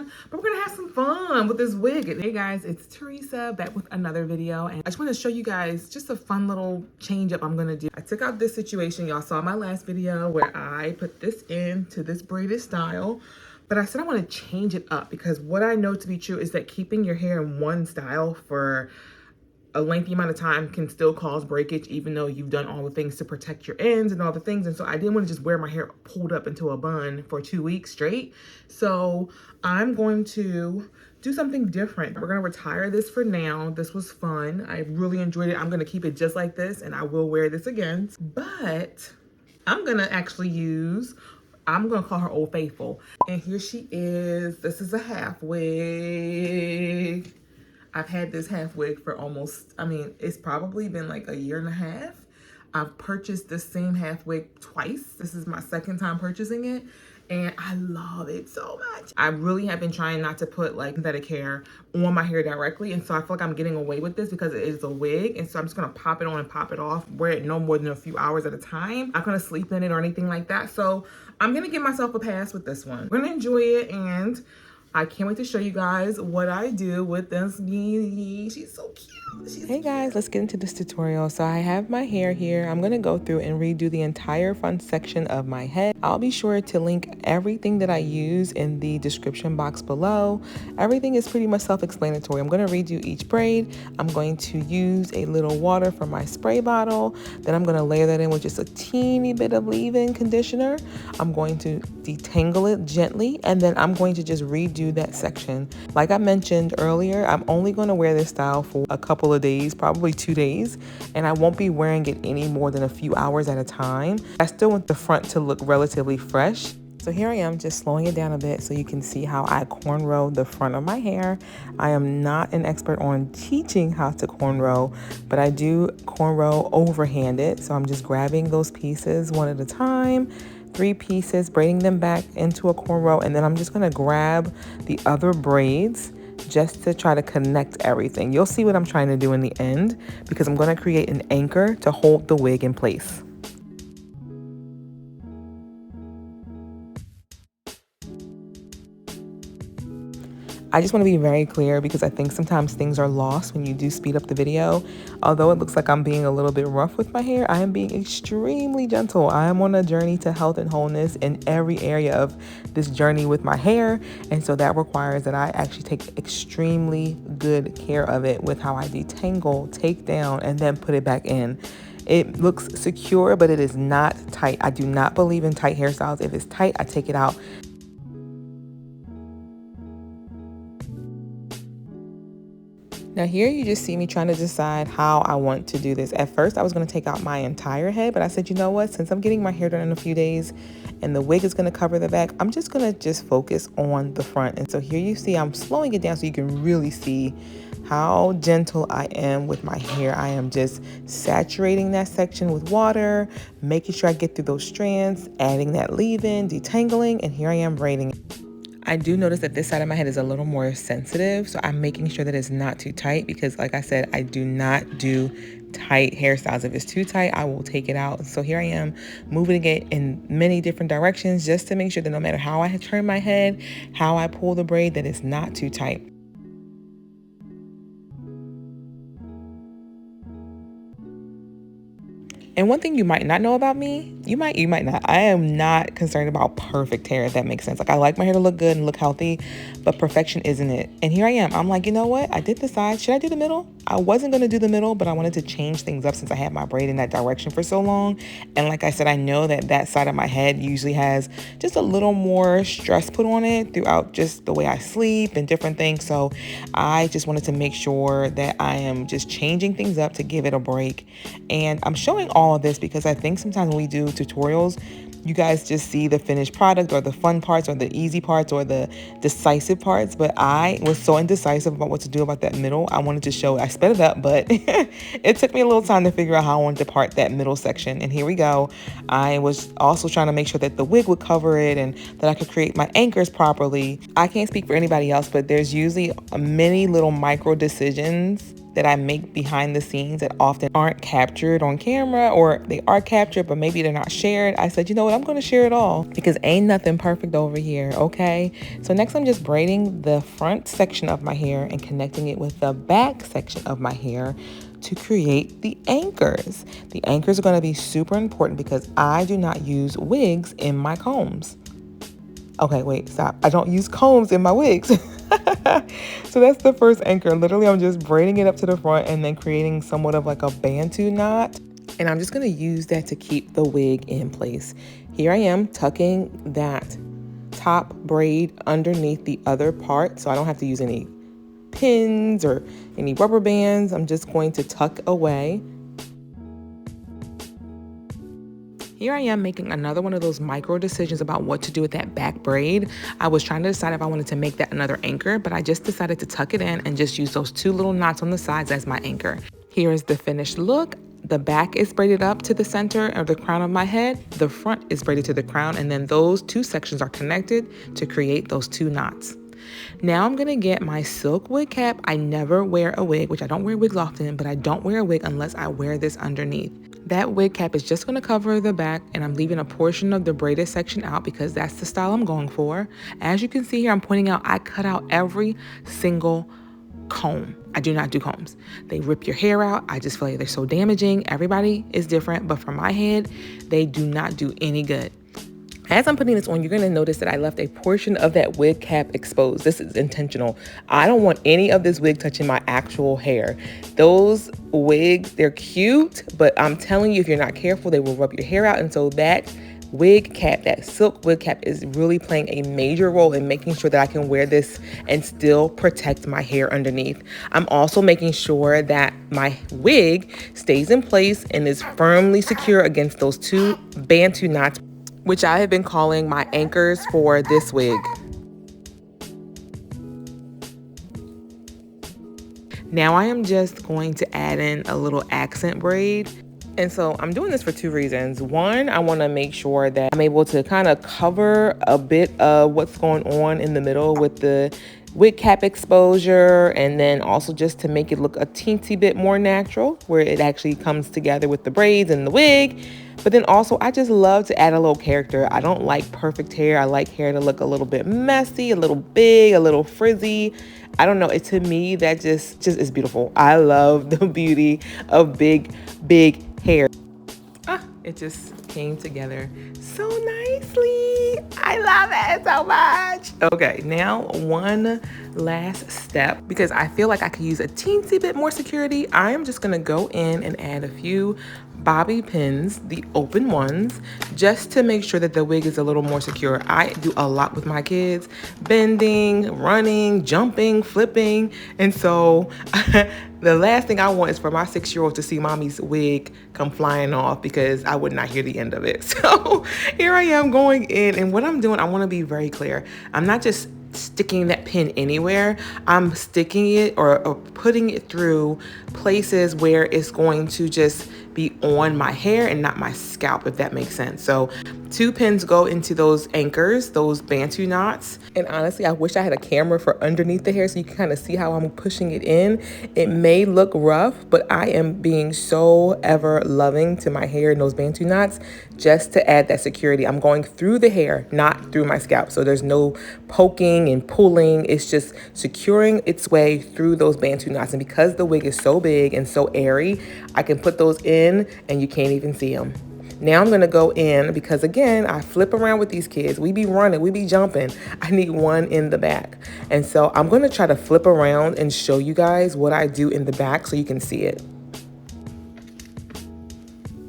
But we're gonna have some fun with this wig. Hey guys, it's Teresa back with another video, and I just want to show you guys just a fun little change up I'm gonna do. I took out this situation. Y'all saw my last video where I put this into this braided style, but I said I want to change it up because what I know to be true is that keeping your hair in one style for a lengthy amount of time can still cause breakage, even though you've done all the things to protect your ends and all the things. And so I didn't want to just wear my hair pulled up into a bun for 2 weeks straight. So I'm going to do something different. We're going to retire this for now. This was fun. I really enjoyed it. I'm going to keep it just like this, and I will wear this again. But I'm going to actually I'm gonna call her Old Faithful. And here she is. This is a half wig. I've had this half wig for it's probably been like a year and a half. I've purchased the same half wig twice. This is my second time purchasing it, and I love it so much. I really have been trying not to put like synthetic hair on my hair directly, and so I feel like I'm getting away with this because it is a wig, and so I'm just gonna pop it on and pop it off, wear it no more than a few hours at a time. I'm not gonna sleep in it or anything like that, so I'm gonna give myself a pass with this one. We're gonna enjoy it, and I can't wait to show you guys what I do with this beauty. She's so cute. Hey guys, let's get into this tutorial. So I have my hair here. I'm going to go through and redo the entire front section of my head. I'll be sure to link everything that I use in the description box below. Everything is pretty much self-explanatory. I'm going to redo each braid. I'm going to use a little water from my spray bottle. Then I'm going to layer that in with just a teeny bit of leave-in conditioner. I'm going to detangle it gently, and then I'm going to just redo that section. Like I mentioned earlier, I'm only going to wear this style for a couple of days, probably 2 days, and I won't be wearing it any more than a few hours at a time. I still want the front to look relatively fresh. So here I am just slowing it down a bit so you can see how I cornrow the front of my hair. I am not an expert on teaching how to cornrow, but I do cornrow overhanded. So I'm just grabbing those pieces one at a time, 3 pieces, braiding them back into a cornrow, and then I'm just gonna grab the other braids just to try to connect everything. You'll see what I'm trying to do in the end because I'm gonna create an anchor to hold the wig in place. I just want to be very clear because I think sometimes things are lost when you do speed up the video. Although it looks like I'm being a little bit rough with my hair, I am being extremely gentle. I am on a journey to health and wholeness in every area of this journey with my hair. And so that requires that I actually take extremely good care of it with how I detangle, take down, and then put it back in. It looks secure, but it is not tight. I do not believe in tight hairstyles. If it's tight, I take it out. Now here you just see me trying to decide how I want to do this. At first I was going to take out my entire head, but I said, you know what, since I'm getting my hair done in a few days and the wig is going to cover the back, I'm just going to focus on the front. And so here you see I'm slowing it down so you can really see how gentle I am with my hair. I am just saturating that section with water, making sure I get through those strands, adding that leave-in, detangling, and here I am braiding. I do notice that this side of my head is a little more sensitive, so I'm making sure that it's not too tight because, like I said, I do not do tight hairstyles. If it's too tight, I will take it out. So here I am moving it in many different directions just to make sure that no matter how I turn my head, how I pull the braid, that it's not too tight. And one thing you might not know about me, you might not, I am not concerned about perfect hair, if that makes sense. Like, I like my hair to look good and look healthy, but perfection isn't it. And here I am. I'm like, you know what? I did the side. Should I do the middle? I wasn't going to do the middle, but I wanted to change things up since I had my braid in that direction for so long. And like I said, I know that that side of my head usually has just a little more stress put on it throughout just the way I sleep and different things. So I just wanted to make sure that I am just changing things up to give it a break. And I'm showing all of this because I think sometimes when we do tutorials, you guys just see the finished product or the fun parts or the easy parts or the decisive parts. But I was so indecisive about what to do about that middle. I wanted to show, I sped it up, but it took me a little time to figure out how I wanted to part that middle section. And here we go. I was also trying to make sure that the wig would cover it and that I could create my anchors properly. I can't speak for anybody else, but there's usually many little micro decisions that I make behind the scenes that often aren't captured on camera, or they are captured but maybe they're not shared. I said, you know what, I'm going to share it all because ain't nothing perfect over here, okay? So next I'm just braiding the front section of my hair and connecting it with the back section of my hair to create the anchors. The anchors are going to be super important because I do not use wigs in my combs. Okay, wait, stop. I don't use combs in my wigs. So that's the first anchor. Literally, I'm just braiding it up to the front and then creating somewhat of like a bantu knot. And I'm just going to use that to keep the wig in place. Here I am tucking that top braid underneath the other part, so I don't have to use any pins or any rubber bands. I'm just going to tuck away. Here I am making another one of those micro decisions about what to do with that back braid. I was trying to decide if I wanted to make that another anchor, but I just decided to tuck it in and just use those two little knots on the sides as my anchor. Here is the finished look. The back is braided up to the center of the crown of my head. The front is braided to the crown, and then those two sections are connected to create those two knots. Now I'm gonna get my silk wig cap. I never wear a wig, which I don't wear wigs often, but I don't wear a wig unless I wear this underneath. That wig cap is just gonna cover the back, and I'm leaving a portion of the braided section out because that's the style I'm going for. As you can see here, I'm pointing out I cut out every single comb. I do not do combs. They rip your hair out. I just feel like they're so damaging. Everybody is different, but for my head, they do not do any good. As I'm putting this on, you're going to notice that I left a portion of that wig cap exposed. This is intentional. I don't want any of this wig touching my actual hair. Those wigs, they're cute, but I'm telling you, if you're not careful, they will rub your hair out. And so that wig cap, that silk wig cap, is really playing a major role in making sure that I can wear this and still protect my hair underneath. I'm also making sure that my wig stays in place and is firmly secure against those two bantu knots, which I have been calling my anchors for this wig. Now I am just going to add in a little accent braid. And so I'm doing this for two reasons. One, I want to make sure that I'm able to kind of cover a bit of what's going on in the middle with the wig cap exposure, and then also just to make it look a teensy bit more natural, where it actually comes together with the braids and the wig. But then also, I just love to add a little character. I don't like perfect hair. I like hair to look a little bit messy, a little big, a little frizzy. I don't know. To me, that just is beautiful. I love the beauty of big hair. It just came together so nicely. I love it so much. Okay, now one last step, because I feel like I could use a teensy bit more security. I am just gonna go in and add a few bobby pins, the open ones, just to make sure that the wig is a little more secure. I do a lot with my kids, bending, running, jumping, flipping, and so the last thing I want is for my 6-year-old to see mommy's wig come flying off, because I would not hear the end of it. So here I am going in, and what I'm doing, I want to be very clear. I'm not just sticking that pin anywhere. I'm sticking it or putting it through places where it's going to just be on my hair and not my scalp, if that makes sense. So 2 pins go into those anchors, those bantu knots. And honestly, I wish I had a camera for underneath the hair so you can kind of see how I'm pushing it in. It may look rough, but I am being so ever loving to my hair in those bantu knots just to add that security. I'm going through the hair, not through my scalp. So there's no poking and pulling. It's just securing its way through those bantu knots. And because the wig is so big and so airy, I can put those in and you can't even see them. Now I'm gonna go in, because again, I flip around with these kids. We be running, we be jumping. I need one in the back. And so I'm gonna try to flip around and show you guys what I do in the back so you can see it.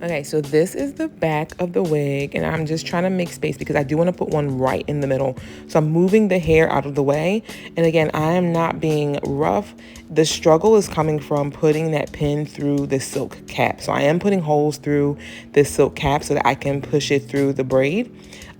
Okay, so this is the back of the wig, and I'm just trying to make space because I do want to put one right in the middle. So I'm moving the hair out of the way. And again, I am not being rough. The struggle is coming from putting that pin through the silk cap. So I am putting holes through the silk cap so that I can push it through the braid.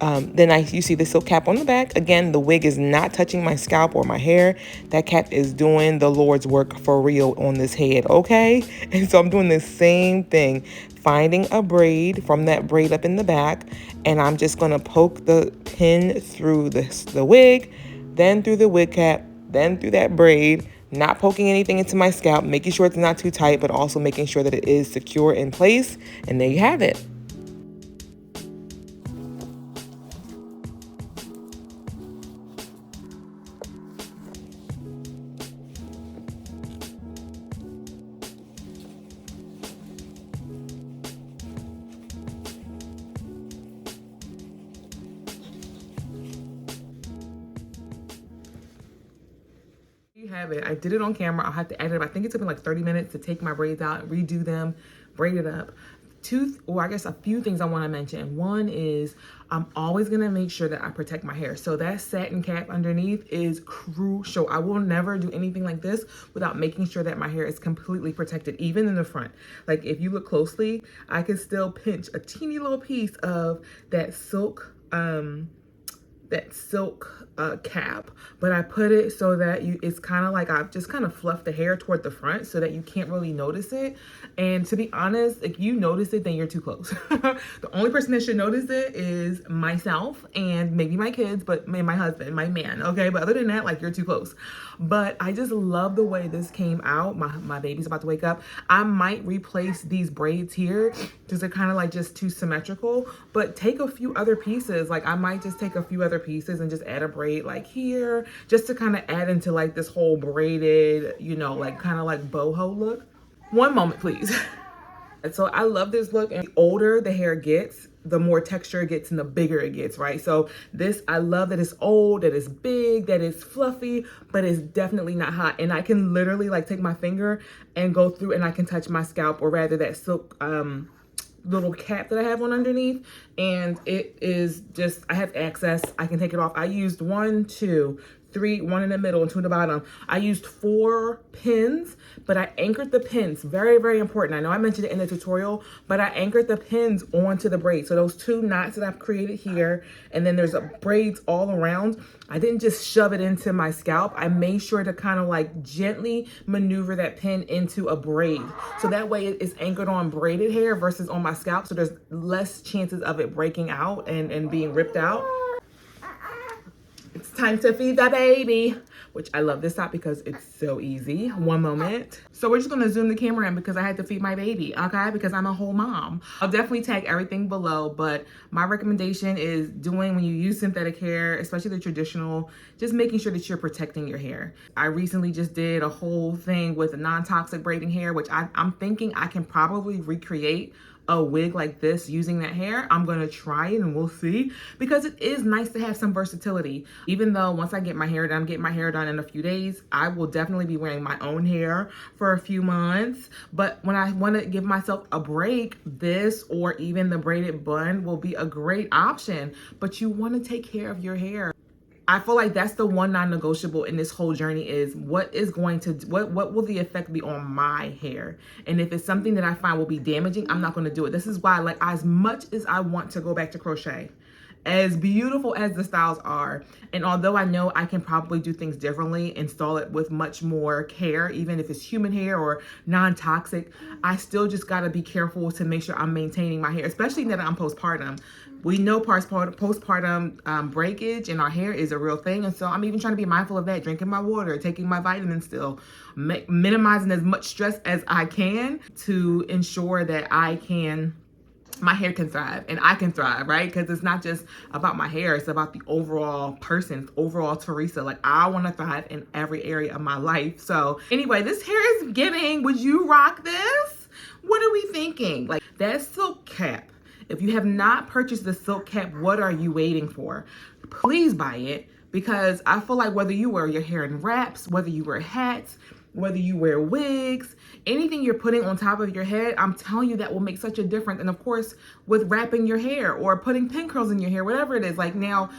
Then you see the silk cap on the back. Again, the wig is not touching my scalp or my hair. That cap is doing the Lord's work for real on this head, okay? And so I'm doing the same thing, finding a braid from that braid up in the back, and I'm just gonna poke the pin through the wig, then through the wig cap, then through that braid, not poking anything into my scalp, making sure it's not too tight, but also making sure that it is secure in place. And there you have it. You have it. I did it on camera. I'll have to edit it. I think it took me like 30 minutes to take my braids out, redo them, braid it up. I guess a few things I want to mention. One is I'm always going to make sure that I protect my hair. So that satin cap underneath is crucial. I will never do anything like this without making sure that my hair is completely protected, even in the front. Like if you look closely, I can still pinch a teeny little piece of that silk cap, but I put it so that it's kind of like I've just kind of fluffed the hair toward the front so that you can't really notice it. And to be honest, if you notice it, then you're too close. The only person that should notice it is myself and maybe my kids, but my husband, my man, okay? But other than that, like, you're too close. But I just love the way this came out. My baby's about to wake up. I might replace these braids here because they're kind of like just too symmetrical, but take a few other pieces. Like I might just take a few other pieces and just add a braid like here, just to kind of add into like this whole braided, you know, like kind of like boho look. One moment, please. So I love this look, and the older the hair gets, the more texture it gets and the bigger it gets, right? So this, I love that it's old, that it's big, that it's fluffy, but it's definitely not hot. And I can literally like take my finger and go through and I can touch my scalp, or rather that silk little cap that I have on underneath, and it is just, I have access. I can take it off. I used 1, 2, 3, 1 in the middle and 2 in the bottom. I used 4 pins, but I anchored the pins. Very, very important. I know I mentioned it in the tutorial, but I anchored the pins onto the braid. So those 2 knots that I've created here, and then there's braids all around. I didn't just shove it into my scalp. I made sure to kind of like gently maneuver that pin into a braid. So that way it's anchored on braided hair versus on my scalp. So there's less chances of it breaking out and being ripped out. It's time to feed the baby, which I love this top because it's so easy. One moment. So we're just going to zoom the camera in because I had to feed my baby, okay? Because I'm a whole mom. I'll definitely tag everything below, but my recommendation is doing, when you use synthetic hair, especially the traditional, just making sure that you're protecting your hair. I recently just did a whole thing with non-toxic braiding hair, which I'm thinking I can probably recreate a wig like this using that hair. I'm gonna try it and we'll see, because it is nice to have some versatility. Even though once I get my hair done, I'm getting my hair done in a few days, I will definitely be wearing my own hair for a few months. But when I want to give myself a break, this or even the braided bun will be a great option. But you want to take care of your hair. I feel like that's the one non-negotiable in this whole journey is what will the effect be on my hair? And if it's something that I find will be damaging, I'm not going to do it. This is why, like, as much as I want to go back to crochet, as beautiful as the styles are, and although I know I can probably do things differently, install it with much more care, even if it's human hair or non-toxic, I still just got to be careful to make sure I'm maintaining my hair, especially now that I'm postpartum. We know postpartum breakage in our hair is a real thing. And so I'm even trying to be mindful of that, drinking my water, taking my vitamins still, minimizing as much stress as I can to ensure that my hair can thrive and I can thrive, right? Because it's not just about my hair, it's about the overall person, overall Teresa. Like, I want to thrive in every area of my life. So anyway, this hair is giving, would you rock this? What are we thinking? Like, that silk cap. If you have not purchased the silk cap, what are you waiting for? Please buy it, because I feel like whether you wear your hair in wraps, whether you wear hats, whether you wear wigs, anything you're putting on top of your head, I'm telling you that will make such a difference. And of course, with wrapping your hair or putting pin curls in your hair, whatever it is. Like now,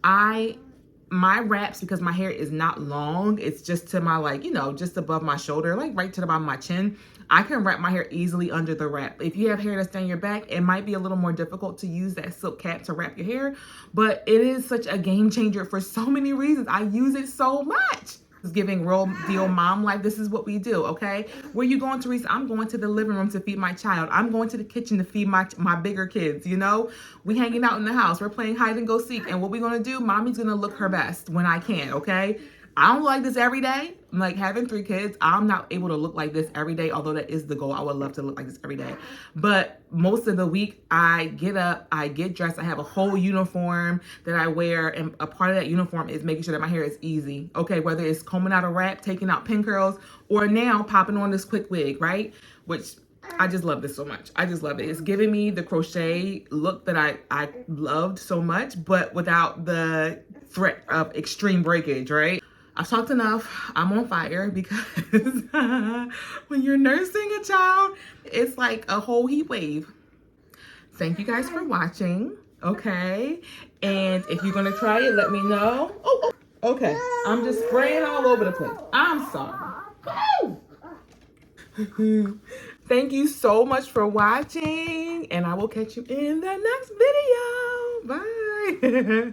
my wraps, because my hair is not long, it's just to my, like, you know, just above my shoulder, like right to the bottom of my chin. I can wrap my hair easily under the wrap. If you have hair that's down your back, it might be a little more difficult to use that silk cap to wrap your hair, but it is such a game changer for so many reasons. I use it so much. It's giving real deal mom life. This is what we do, okay? Where you going, Teresa? I'm going to the living room to feed my child. I'm going to the kitchen to feed my bigger kids, you know? We hanging out in the house. We're playing hide and go seek. And what we gonna do? Mommy's gonna look her best when I can, okay? I don't like this every day. Like having 3 kids, I'm not able to look like this every day, although that is the goal. I would love to look like this every day. But most of the week, I get up, I get dressed, I have a whole uniform that I wear, and a part of that uniform is making sure that my hair is easy. Okay, whether it's combing out a wrap, taking out pin curls, or now popping on this quick wig, right? Which I just love this so much. I just love it. It's giving me the crochet look that I loved so much, but without the threat of extreme breakage, right? I've talked enough. I'm on fire because when you're nursing a child, it's like a whole heat wave. Thank you guys for watching, okay? And if you're gonna try it, let me know. Oh, okay. I'm just spraying all over the place. I'm sorry. Thank you so much for watching, and I will catch you in the next video. Bye.